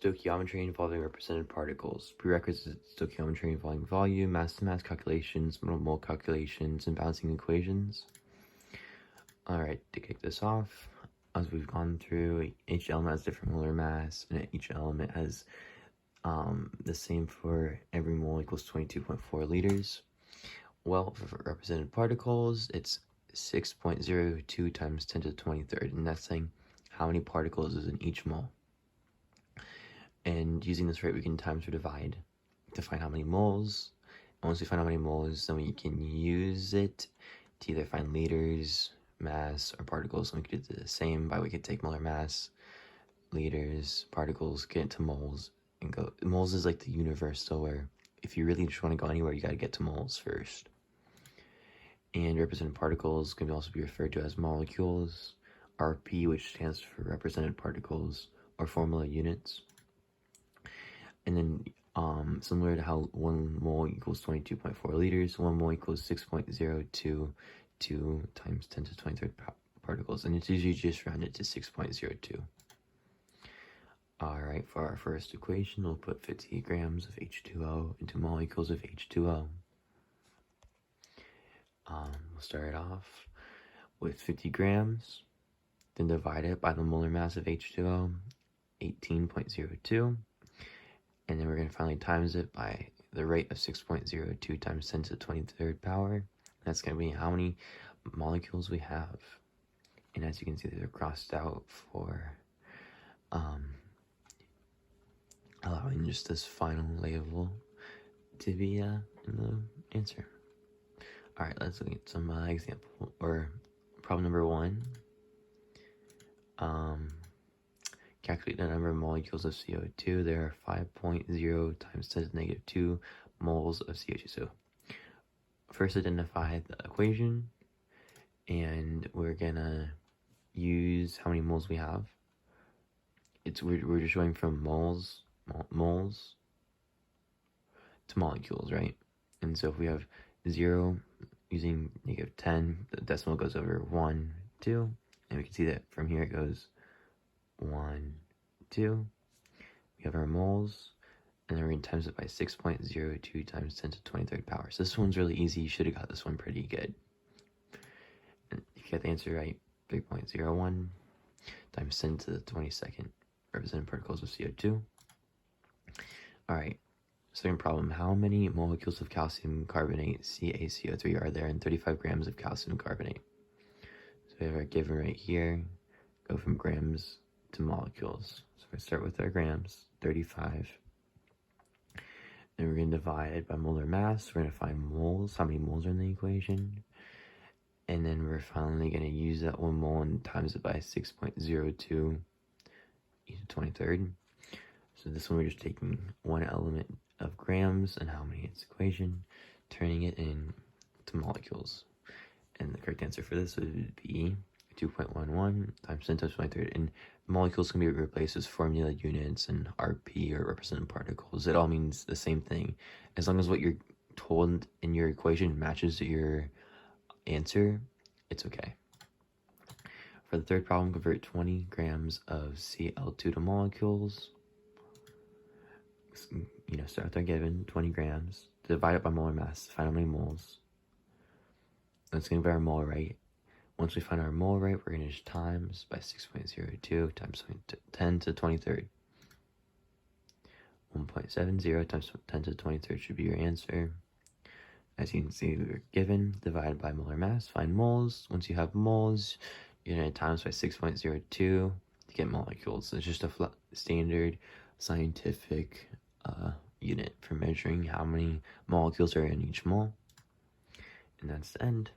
Stoichiometry involving represented particles. Prerequisites: stoichiometry involving volume, mass-to-mass calculations, mole calculations, and balancing equations. Alright, to kick this off, as we've gone through, each element has different molar mass, and each element has the same for every mole equals 22.4 liters. Well, for represented particles, it's 6.02 times 10 to the 23rd, and that's saying how many particles is in each mole. And using this rate, we can times or divide to find how many moles. And once we find how many moles, then we can use it to either find liters, mass, or particles. And we could do the same by we could take molar mass, liters, particles, get into moles, and go. Moles is like the universal where if you really just want to go anywhere, you got to get to moles first. And represented particles can also be referred to as molecules, RP, which stands for represented particles, or formula units. And then similar to how 1 mole equals 22.4 liters, 1 mole equals 6.022 times 10 to the 23rd particles, and it's usually just rounded to 6.02. Alright, for our first equation, we'll put 50 grams of H2O into molecules of H2O. We'll start off with 50 grams, then divide it by the molar mass of H2O, 18.02, and then we're going to finally times it by the rate of 6.02 times 10 to the 23rd power. And that's going to be how many molecules we have. And as you can see, they're crossed out for allowing just this final label to be in the answer. Alright, let's look at some example, or problem number 1. Calculate the number of molecules of CO2. There are 5.0 times 10 to the negative 2 moles of CO2. So first identify the equation, and we're gonna use how many moles we have. We're just going from moles to molecules, right? And so if we have 0 using negative 10, the decimal goes over 1, 2, and we can see that from here it goes 1, 2. We have our moles, and then we're going to times it by 6.02 times 10 to the 23rd power. So this one's really easy. You should have got this one pretty good. And if you got the answer right, 3.01 times 10 to the 22nd represented particles of CO2. Alright, second problem. How many molecules of calcium carbonate, CaCO3, are there in 35 grams of calcium carbonate? So we have our given right here. Go from grams to molecules. So we start with our grams, 35. And we're going to divide by molar mass. We're going to find moles, how many moles are in the equation. And then we're finally going to use that 1 mole and times it by 6.02 e to 23rd. So this one we're just taking one element of grams and how many its equation, turning it into molecules. And the correct answer for this would be 2.11 times 10 to the 23rd. And molecules can be replaced as formula units and RP, or represented particles. It all means the same thing. As long as what you're told in your equation matches your answer, it's okay. For the third problem, convert 20 grams of Cl2 to molecules. Start with our given, 20 grams. Divide it by molar mass, find how many moles. That's going to be our mole rate. Once we find our mole rate, we're going to just times by 6.02 times 10 to the 23rd. 1.70 times 10 to the 23rd should be your answer. As you can see, we're given, divided by molar mass, find moles. Once you have moles, you're going to times by 6.02 to get molecules. So it's just a standard scientific unit for measuring how many molecules are in each mole. And that's the end.